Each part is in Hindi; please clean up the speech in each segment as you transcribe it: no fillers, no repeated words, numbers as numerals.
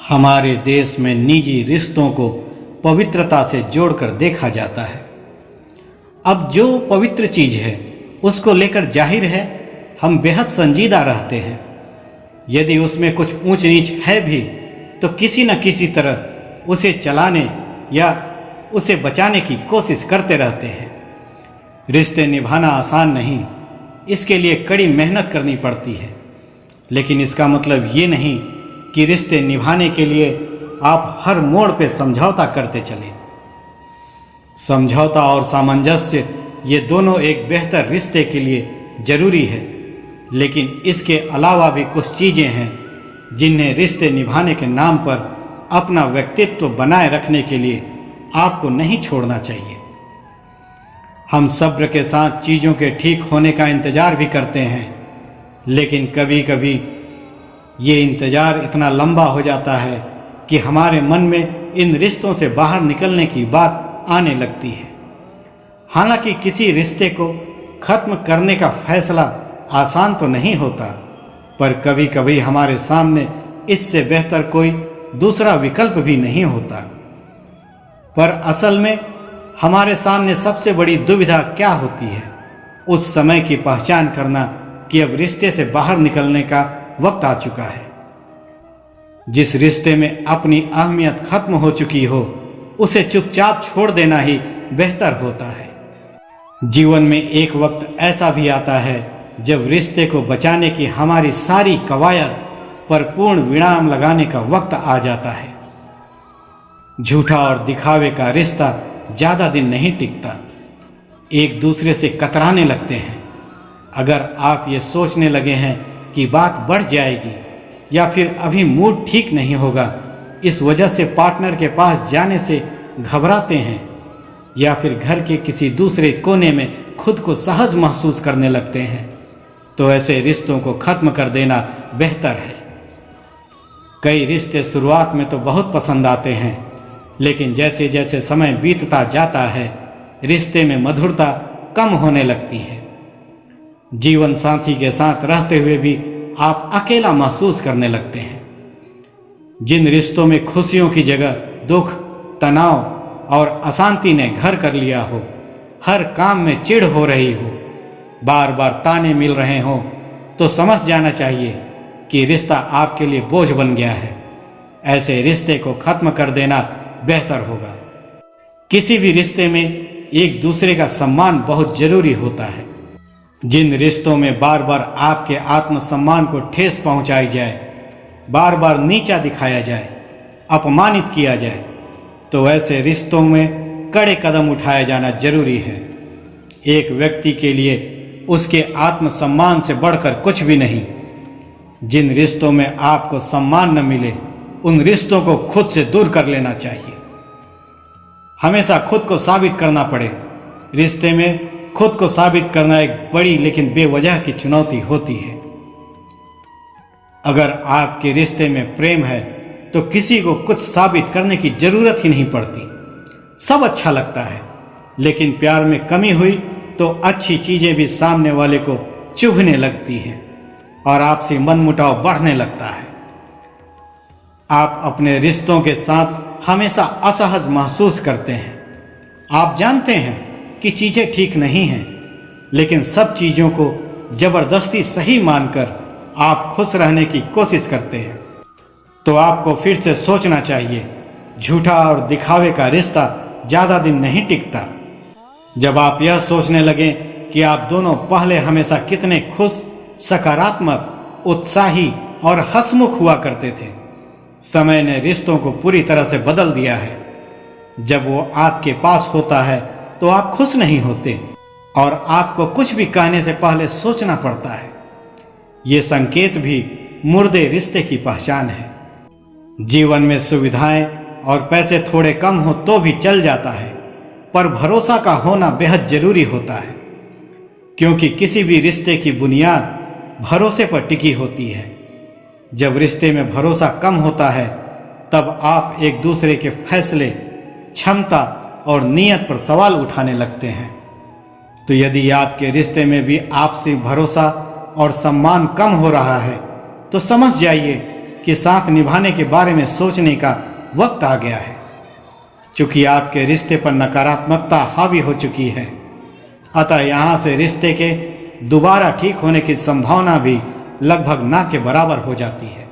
हमारे देश में निजी रिश्तों को पवित्रता से जोड़कर देखा जाता है। अब जो पवित्र चीज़ है उसको लेकर जाहिर है हम बेहद संजीदा रहते हैं। यदि उसमें कुछ ऊंच नीच है भी तो किसी न किसी तरह उसे चलाने या उसे बचाने की कोशिश करते रहते हैं। रिश्ते निभाना आसान नहीं, इसके लिए कड़ी मेहनत करनी पड़ती है। लेकिन इसका मतलब ये नहीं कि रिश्ते निभाने के लिए आप हर मोड़ पे समझौता करते चलें। समझौता और सामंजस्य ये दोनों एक बेहतर रिश्ते के लिए ज़रूरी है, लेकिन इसके अलावा भी कुछ चीज़ें हैं जिन्हें रिश्ते निभाने के नाम पर अपना व्यक्तित्व बनाए रखने के लिए आपको नहीं छोड़ना चाहिए। हम सब्र के साथ चीज़ों के ठीक होने का इंतज़ार भी करते हैं, लेकिन कभी कभी ये इंतज़ार इतना लंबा हो जाता है कि हमारे मन में इन रिश्तों से बाहर निकलने की बात आने लगती है। हालांकि किसी रिश्ते को ख़त्म करने का फैसला आसान तो नहीं होता, पर कभी कभी हमारे सामने इससे बेहतर कोई दूसरा विकल्प भी नहीं होता। पर असल में हमारे सामने सबसे बड़ी दुविधा क्या होती है? उस समय की पहचान करना कि अब रिश्ते से बाहर निकलने का वक्त आ चुका है। जिस रिश्ते में अपनी अहमियत खत्म हो चुकी हो उसे चुपचाप छोड़ देना ही बेहतर होता है। जीवन में एक वक्त ऐसा भी आता है जब रिश्ते को बचाने की हमारी सारी कवायद पर पूर्ण विराम लगाने का वक्त आ जाता है। झूठा और दिखावे का रिश्ता ज़्यादा दिन नहीं टिकता, एक दूसरे से कतराने लगते हैं। अगर आप ये सोचने लगे हैं कि बात बढ़ जाएगी या फिर अभी मूड ठीक नहीं होगा, इस वजह से पार्टनर के पास जाने से घबराते हैं या फिर घर के किसी दूसरे कोने में खुद को सहज महसूस करने लगते हैं, तो ऐसे रिश्तों को ख़त्म कर देना बेहतर है। कई रिश्ते शुरुआत में तो बहुत पसंद आते हैं, लेकिन जैसे जैसे समय बीतता जाता है रिश्ते में मधुरता कम होने लगती है। जीवन साथी के साथ रहते हुए भी आप अकेला महसूस करने लगते हैं। जिन रिश्तों में खुशियों की जगह दुख, तनाव और अशांति ने घर कर लिया हो, हर काम में चिढ़ हो रही हो, बार बार ताने मिल रहे हों, तो समझ जाना चाहिए कि रिश्ता आपके लिए बोझ बन गया है। ऐसे रिश्ते को ख़त्म कर देना बेहतर होगा। किसी भी रिश्ते में एक दूसरे का सम्मान बहुत ज़रूरी होता है। जिन रिश्तों में बार बार आपके आत्मसम्मान को ठेस पहुंचाई जाए, बार बार नीचा दिखाया जाए, अपमानित किया जाए, तो ऐसे रिश्तों में कड़े कदम उठाया जाना जरूरी है। एक व्यक्ति के लिए उसके आत्मसम्मान से बढ़कर कुछ भी नहीं। जिन रिश्तों में आपको सम्मान न मिले उन रिश्तों को खुद से दूर कर लेना चाहिए। हमेशा खुद को साबित करना पड़े। रिश्ते में खुद को साबित करना एक बड़ी लेकिन बेवजह की चुनौती होती है। अगर आपके रिश्ते में प्रेम है तो किसी को कुछ साबित करने की जरूरत ही नहीं पड़ती। सब अच्छा लगता है, लेकिन प्यार में कमी हुई तो अच्छी चीजें भी सामने वाले को चुभने लगती हैं और आपसी मनमुटाव बढ़ने लगता है। आप अपने रिश्तों के साथ हमेशा असहज महसूस करते हैं। आप जानते हैं कि चीज़ें ठीक नहीं हैं, लेकिन सब चीज़ों को ज़बरदस्ती सही मानकर आप खुश रहने की कोशिश करते हैं। तो आपको फिर से सोचना चाहिए, झूठा और दिखावे का रिश्ता ज़्यादा दिन नहीं टिकता। जब आप यह सोचने लगें कि आप दोनों पहले हमेशा कितने खुश, सकारात्मक, उत्साही और हंसमुख हुआ करते थे, समय ने रिश्तों को पूरी तरह से बदल दिया है। जब वो आपके पास होता है तो आप खुश नहीं होते और आपको कुछ भी कहने से पहले सोचना पड़ता है। ये संकेत भी मुर्दे रिश्ते की पहचान है। जीवन में सुविधाएं और पैसे थोड़े कम हो तो भी चल जाता है, पर भरोसा का होना बेहद जरूरी होता है, क्योंकि किसी भी रिश्ते की बुनियाद भरोसे पर टिकी होती है। जब रिश्ते में भरोसा कम होता है तब आप एक दूसरे के फैसले, क्षमता और नीयत पर सवाल उठाने लगते हैं। तो यदि आपके रिश्ते में भी आपसी भरोसा और सम्मान कम हो रहा है तो समझ जाइए कि साथ निभाने के बारे में सोचने का वक्त आ गया है। चूंकि आपके रिश्ते पर नकारात्मकता हावी हो चुकी है, अतः यहाँ से रिश्ते के दोबारा ठीक होने की संभावना भी लगभग ना के बराबर हो जाती है।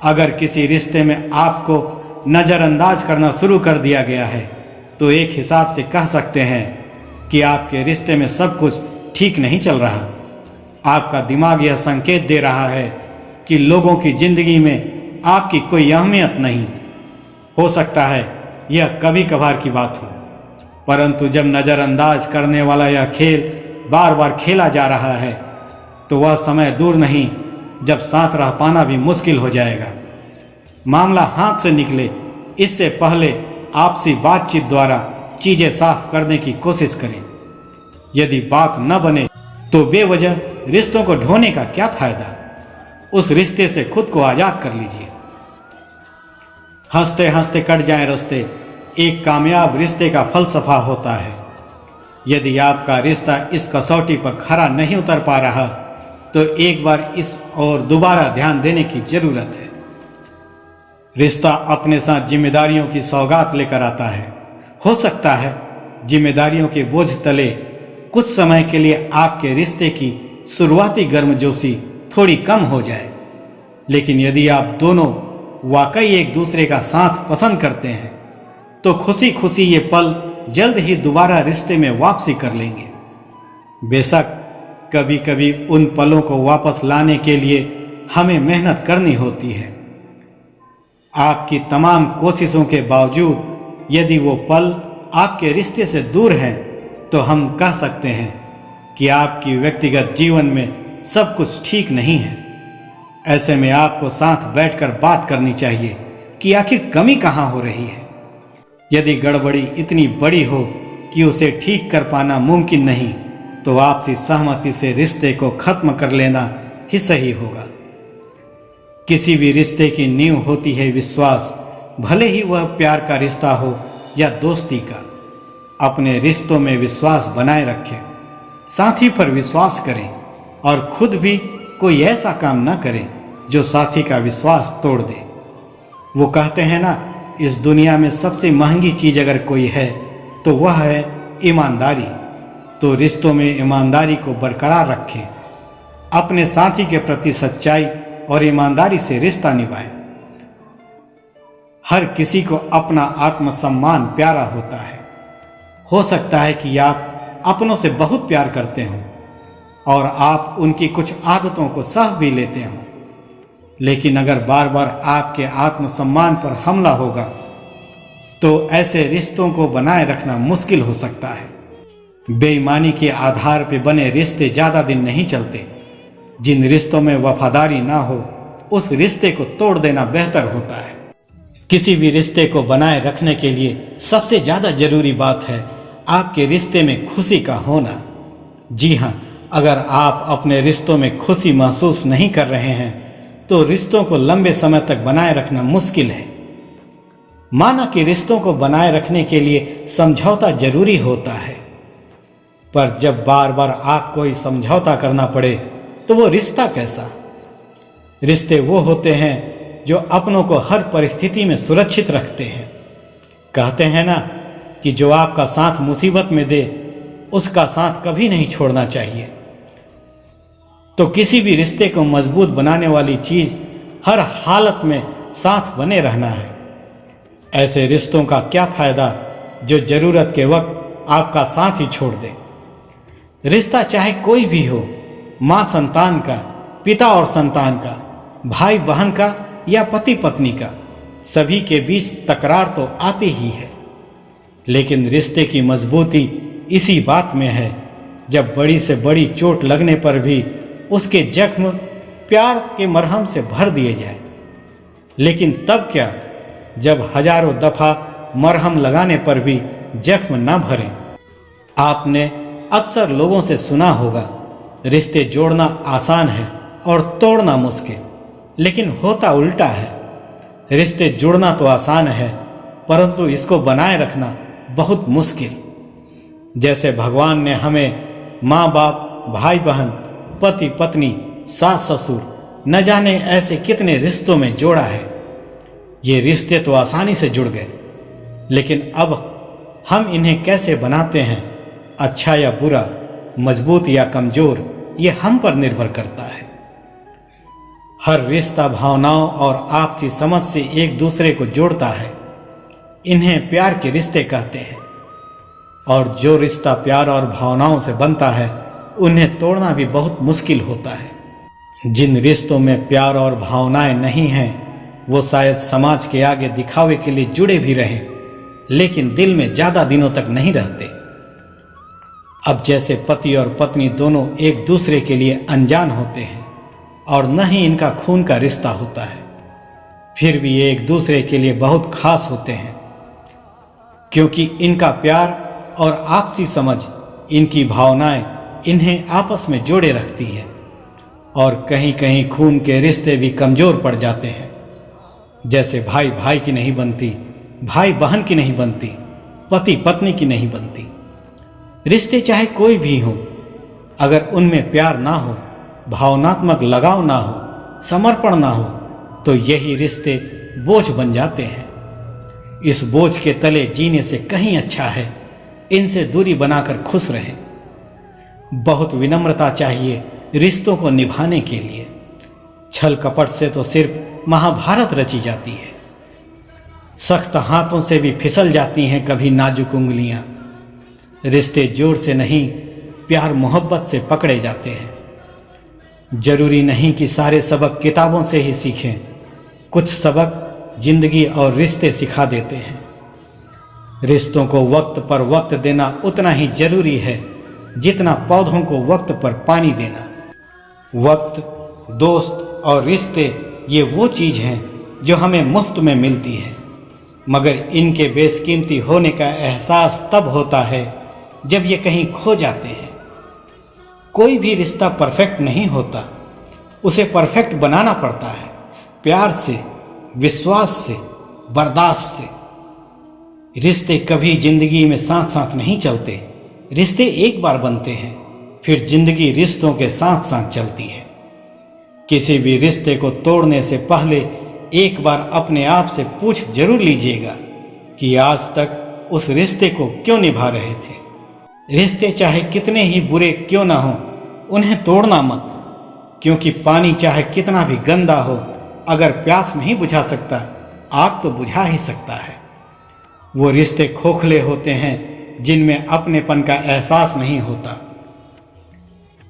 अगर किसी रिश्ते में आपको नज़रअंदाज करना शुरू कर दिया गया है तो एक हिसाब से कह सकते हैं कि आपके रिश्ते में सब कुछ ठीक नहीं चल रहा। आपका दिमाग यह संकेत दे रहा है कि लोगों की जिंदगी में आपकी कोई अहमियत नहीं। हो सकता है यह कभी कभार की बात हो, परंतु जब नज़रअंदाज करने वाला यह खेल बार बार खेला जा रहा है तो वह समय दूर नहीं जब साथ रह पाना भी मुश्किल हो जाएगा। मामला हाथ से निकले इससे पहले आपसी बातचीत द्वारा चीजें साफ करने की कोशिश करें। यदि बात न बने तो बेवजह रिश्तों को ढोने का क्या फायदा। उस रिश्ते से खुद को आजाद कर लीजिए। हंसते हंसते कट जाएं रास्ते एक कामयाब रिश्ते का फलसफा होता है। यदि आपका रिश्ता इस कसौटी पर खरा नहीं उतर पा रहा तो एक बार इस और दोबारा ध्यान देने की जरूरत है। रिश्ता अपने साथ जिम्मेदारियों की सौगात लेकर आता है। हो सकता है जिम्मेदारियों के बोझ तले कुछ समय के लिए आपके रिश्ते की शुरुआती गर्मजोशी थोड़ी कम हो जाए, लेकिन यदि आप दोनों वाकई एक दूसरे का साथ पसंद करते हैं तो खुशी खुशी ये पल जल्द ही दोबारा रिश्ते में वापसी कर लेंगे। बेशक कभी कभी उन पलों को वापस लाने के लिए हमें मेहनत करनी होती है। आपकी तमाम कोशिशों के बावजूद यदि वो पल आपके रिश्ते से दूर हैं तो हम कह सकते हैं कि आपकी व्यक्तिगत जीवन में सब कुछ ठीक नहीं है। ऐसे में आपको साथ बैठकर बात करनी चाहिए कि आखिर कमी कहाँ हो रही है। यदि गड़बड़ी इतनी बड़ी हो कि उसे ठीक कर पाना मुमकिन नहीं तो आपसी सहमति से रिश्ते को खत्म कर लेना ही सही होगा। किसी भी रिश्ते की नींव होती है विश्वास, भले ही वह प्यार का रिश्ता हो या दोस्ती का। अपने रिश्तों में विश्वास बनाए रखें, साथी पर विश्वास करें और खुद भी कोई ऐसा काम न करें जो साथी का विश्वास तोड़ दे। वो कहते हैं ना, इस दुनिया में सबसे महंगी चीज़ अगर कोई है तो वह है ईमानदारी। तो रिश्तों में ईमानदारी को बरकरार रखें। अपने साथी के प्रति सच्चाई और ईमानदारी से रिश्ता निभाएं। हर किसी को अपना आत्मसम्मान प्यारा होता है। हो सकता है कि आप अपनों से बहुत प्यार करते हों और आप उनकी कुछ आदतों को सह भी लेते हों, लेकिन अगर बार बार आपके आत्मसम्मान पर हमला होगा तो ऐसे रिश्तों को बनाए रखना मुश्किल हो सकता है। बेईमानी के आधार पर बने रिश्ते ज़्यादा दिन नहीं चलते। जिन रिश्तों में वफादारी ना हो उस रिश्ते को तोड़ देना बेहतर होता है। किसी भी रिश्ते को बनाए रखने के लिए सबसे ज़्यादा जरूरी बात है आपके रिश्ते में खुशी का होना। जी हाँ, अगर आप अपने रिश्तों में खुशी महसूस नहीं कर रहे हैं तो रिश्तों को लंबे समय तक बनाए रखना मुश्किल है। माना कि रिश्तों को बनाए रखने के लिए समझौता जरूरी होता है, पर जब बार बार आपको ही समझौता करना पड़े तो वो रिश्ता कैसा। रिश्ते वो होते हैं जो अपनों को हर परिस्थिति में सुरक्षित रखते हैं। कहते हैं ना कि जो आपका साथ मुसीबत में दे उसका साथ कभी नहीं छोड़ना चाहिए। तो किसी भी रिश्ते को मजबूत बनाने वाली चीज़ हर हालत में साथ बने रहना है। ऐसे रिश्तों का क्या फ़ायदा जो ज़रूरत के वक्त आपका साथ ही छोड़ दे। रिश्ता चाहे कोई भी हो, माँ संतान का, पिता और संतान का, भाई बहन का या पति पत्नी का, सभी के बीच तकरार तो आती ही है। लेकिन रिश्ते की मजबूती इसी बात में है जब बड़ी से बड़ी चोट लगने पर भी उसके जख्म प्यार के मरहम से भर दिए जाए। लेकिन तब क्या जब हजारों दफ़ा मरहम लगाने पर भी जख्म न भरें। आपने अक्सर लोगों से सुना होगा, रिश्ते जोड़ना आसान है और तोड़ना मुश्किल, लेकिन होता उल्टा है। रिश्ते जोड़ना तो आसान है परंतु इसको बनाए रखना बहुत मुश्किल। जैसे भगवान ने हमें माँ बाप, भाई बहन, पति पत्नी, सास ससुर, न जाने ऐसे कितने रिश्तों में जोड़ा है। ये रिश्ते तो आसानी से जुड़ गए, लेकिन अब हम इन्हें कैसे बनाते हैं, अच्छा या बुरा, मजबूत या कमजोर, ये हम पर निर्भर करता है। हर रिश्ता भावनाओं और आपसी समझ से एक दूसरे को जोड़ता है। इन्हें प्यार के रिश्ते कहते हैं। और जो रिश्ता प्यार और भावनाओं से बनता है, उन्हें तोड़ना भी बहुत मुश्किल होता है। जिन रिश्तों में प्यार और भावनाएं नहीं हैं, वो शायद समाज के आगे दिखावे के लिए जुड़े भी रहें, लेकिन दिल में ज़्यादा दिनों तक नहीं रहते। अब जैसे पति और पत्नी दोनों एक दूसरे के लिए अनजान होते हैं और न ही इनका खून का रिश्ता होता है, फिर भी ये एक दूसरे के लिए बहुत खास होते हैं, क्योंकि इनका प्यार और आपसी समझ, इनकी भावनाएं इन्हें आपस में जोड़े रखती हैं। और कहीं कहीं खून के रिश्ते भी कमज़ोर पड़ जाते हैं। जैसे भाई भाई की नहीं बनती, भाई बहन की नहीं बनती, पति पत्नी की नहीं बनती। रिश्ते चाहे कोई भी हो, अगर उनमें प्यार ना हो, भावनात्मक लगाव ना हो, समर्पण ना हो, तो यही रिश्ते बोझ बन जाते हैं। इस बोझ के तले जीने से कहीं अच्छा है इनसे दूरी बनाकर खुश रहें। बहुत विनम्रता चाहिए रिश्तों को निभाने के लिए। छल कपट से तो सिर्फ महाभारत रची जाती है। सख्त हाथों से भी फिसल जाती हैं कभी नाजुक उंगलियां। रिश्ते जोर से नहीं, प्यार मोहब्बत से पकड़े जाते हैं। जरूरी नहीं कि सारे सबक किताबों से ही सीखें, कुछ सबक जिंदगी और रिश्ते सिखा देते हैं। रिश्तों को वक्त पर वक्त देना उतना ही जरूरी है जितना पौधों को वक्त पर पानी देना। वक्त, दोस्त और रिश्ते ये वो चीज़ हैं जो हमें मुफ्त में मिलती हैं, मगर इनके बेशकीमती होने का एहसास तब होता है जब ये कहीं खो जाते हैं। कोई भी रिश्ता परफेक्ट नहीं होता, उसे परफेक्ट बनाना पड़ता है, प्यार से, विश्वास से, बर्दाश्त से। रिश्ते कभी जिंदगी में साथ साथ नहीं चलते। रिश्ते एक बार बनते हैं, फिर जिंदगी रिश्तों के साथ साथ चलती है। किसी भी रिश्ते को तोड़ने से पहले एक बार अपने आप से पूछ जरूर लीजिएगा कि आज तक उस रिश्ते को क्यों निभा रहे थे। रिश्ते चाहे कितने ही बुरे क्यों ना हो, उन्हें तोड़ना मत, क्योंकि पानी चाहे कितना भी गंदा हो, अगर प्यास नहीं बुझा सकता, आग तो बुझा ही सकता है। वो रिश्ते खोखले होते हैं जिनमें अपनेपन का एहसास नहीं होता।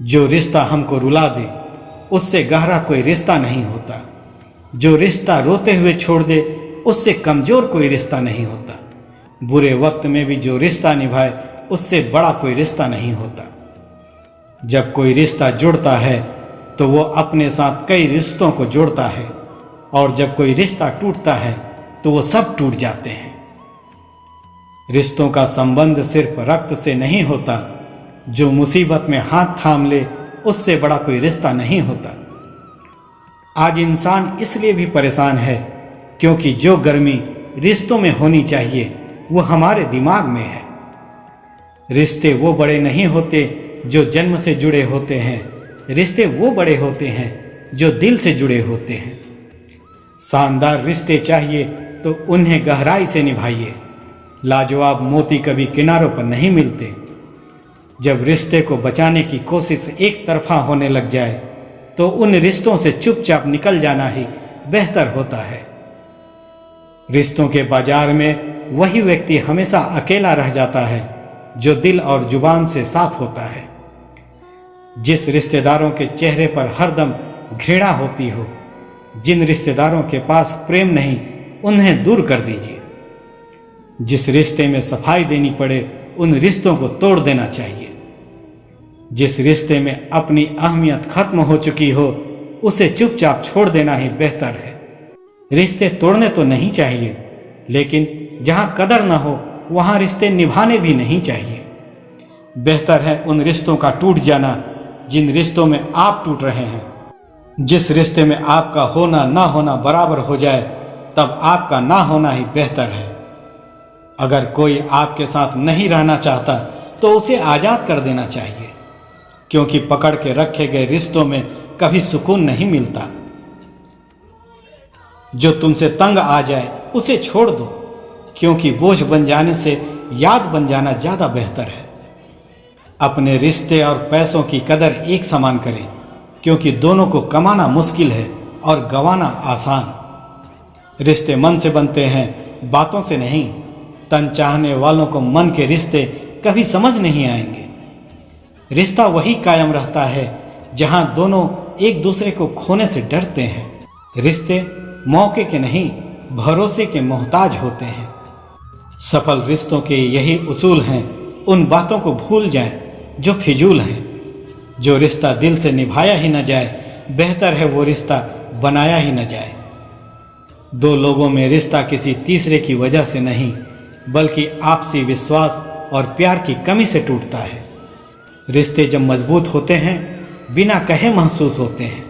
जो रिश्ता हमको रुला दे, उससे गहरा कोई रिश्ता नहीं होता। जो रिश्ता रोते हुए छोड़ दे, उससे कमज़ोर कोई रिश्ता नहीं होता। बुरे वक्त में भी जो रिश्ता निभाए, उससे बड़ा कोई रिश्ता नहीं होता। जब कोई रिश्ता जुड़ता है तो वो अपने साथ कई रिश्तों को जोड़ता है, और जब कोई रिश्ता टूटता है तो वो सब टूट जाते हैं। रिश्तों का संबंध सिर्फ रक्त से नहीं होता। जो मुसीबत में हाथ थाम ले, उससे बड़ा कोई रिश्ता नहीं होता। आज इंसान इसलिए भी परेशान है क्योंकि जो गर्मी रिश्तों में होनी चाहिए वो हमारे दिमाग में है। रिश्ते वो बड़े नहीं होते जो जन्म से जुड़े होते हैं, रिश्ते वो बड़े होते हैं जो दिल से जुड़े होते हैं। शानदार रिश्ते चाहिए तो उन्हें गहराई से निभाइए। लाजवाब मोती कभी किनारों पर नहीं मिलते। जब रिश्ते को बचाने की कोशिश एक तरफा होने लग जाए तो उन रिश्तों से चुपचाप निकल जाना ही बेहतर होता है। रिश्तों के बाजार में वही व्यक्ति हमेशा अकेला रह जाता है जो दिल और जुबान से साफ होता है। जिस रिश्तेदारों के चेहरे पर हरदम घृणा होती हो, जिन रिश्तेदारों के पास प्रेम नहीं, उन्हें दूर कर दीजिए। जिस रिश्ते में सफाई देनी पड़े, उन रिश्तों को तोड़ देना चाहिए। जिस रिश्ते में अपनी अहमियत खत्म हो चुकी हो, उसे चुपचाप छोड़ देना ही बेहतर है। रिश्ते तोड़ने तो नहीं चाहिए, लेकिन जहां कदर न हो वहां रिश्ते निभाने भी नहीं चाहिए। बेहतर है उन रिश्तों का टूट जाना जिन रिश्तों में आप टूट रहे हैं। जिस रिश्ते में आपका होना ना होना बराबर हो जाए, तब आपका ना होना ही बेहतर है। अगर कोई आपके साथ नहीं रहना चाहता तो उसे आज़ाद कर देना चाहिए, क्योंकि पकड़ के रखे गए रिश्तों में कभी सुकून नहीं मिलता। जो तुमसे तंग आ जाए उसे छोड़ दो, क्योंकि बोझ बन जाने से याद बन जाना ज़्यादा बेहतर है। अपने रिश्ते और पैसों की कदर एक समान करें, क्योंकि दोनों को कमाना मुश्किल है और गंवाना आसान। रिश्ते मन से बनते हैं, बातों से नहीं। तन चाहने वालों को मन के रिश्ते कभी समझ नहीं आएंगे। रिश्ता वही कायम रहता है जहां दोनों एक दूसरे को खोने से डरते हैं। रिश्ते मौके के नहीं, भरोसे के मोहताज होते हैं। सफल रिश्तों के यही उसूल हैं। उन बातों को भूल जाएं जो फिजूल हैं। जो रिश्ता दिल से निभाया ही न जाए, बेहतर है वो रिश्ता बनाया ही न जाए। दो लोगों में रिश्ता किसी तीसरे की वजह से नहीं, बल्कि आपसी विश्वास और प्यार की कमी से टूटता है। रिश्ते जब मजबूत होते हैं, बिना कहे महसूस होते हैं।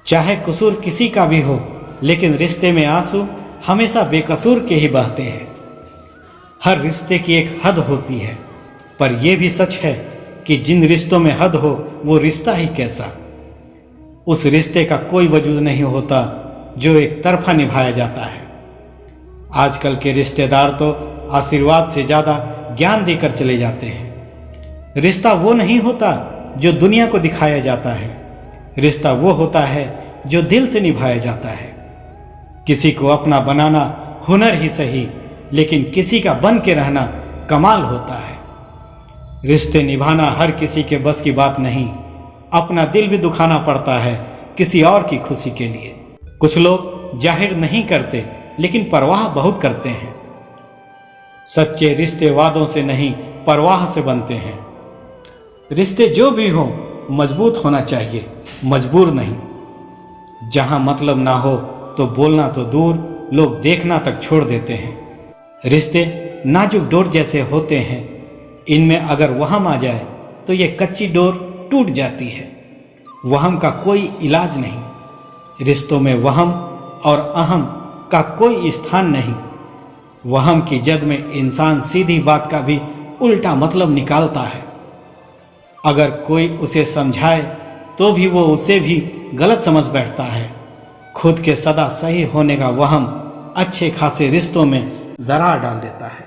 चाहे कसूर किसी का भी हो, लेकिन रिश्ते में आंसू हमेशा बेकसूर के ही बहते हैं। हर रिश्ते की एक हद होती है, पर यह भी सच है कि जिन रिश्तों में हद हो वो रिश्ता ही कैसा। उस रिश्ते का कोई वजूद नहीं होता जो एक तरफा निभाया जाता है। आजकल के रिश्तेदार तो आशीर्वाद से ज़्यादा ज्ञान देकर चले जाते हैं। रिश्ता वो नहीं होता जो दुनिया को दिखाया जाता है। रिश्ता वो होता है जो दिल से निभाया जाता है। किसी को अपना बनाना हुनर ही सही, लेकिन किसी का बन के रहना कमाल होता है। रिश्ते निभाना हर किसी के बस की बात नहीं। अपना दिल भी दुखाना पड़ता है किसी और की खुशी के लिए। कुछ लोग जाहिर नहीं करते, लेकिन परवाह बहुत करते हैं। सच्चे रिश्ते वादों से नहीं, परवाह से बनते हैं। रिश्ते जो भी हों, मजबूत होना चाहिए, मजबूर नहीं। जहां मतलब ना हो तो बोलना तो दूर, लोग देखना तक छोड़ देते हैं। रिश्ते नाजुक डोर जैसे होते हैं। इनमें अगर वहम आ जाए तो ये कच्ची डोर टूट जाती है। वहम का कोई इलाज नहीं। रिश्तों में वहम और अहम का कोई स्थान नहीं। वहम की जद में इंसान सीधी बात का भी उल्टा मतलब निकालता है। अगर कोई उसे समझाए तो भी वो उसे भी गलत समझ बैठता है। खुद के सदा सही होने का वहम अच्छे खासे रिश्तों में दरार डाल देता है।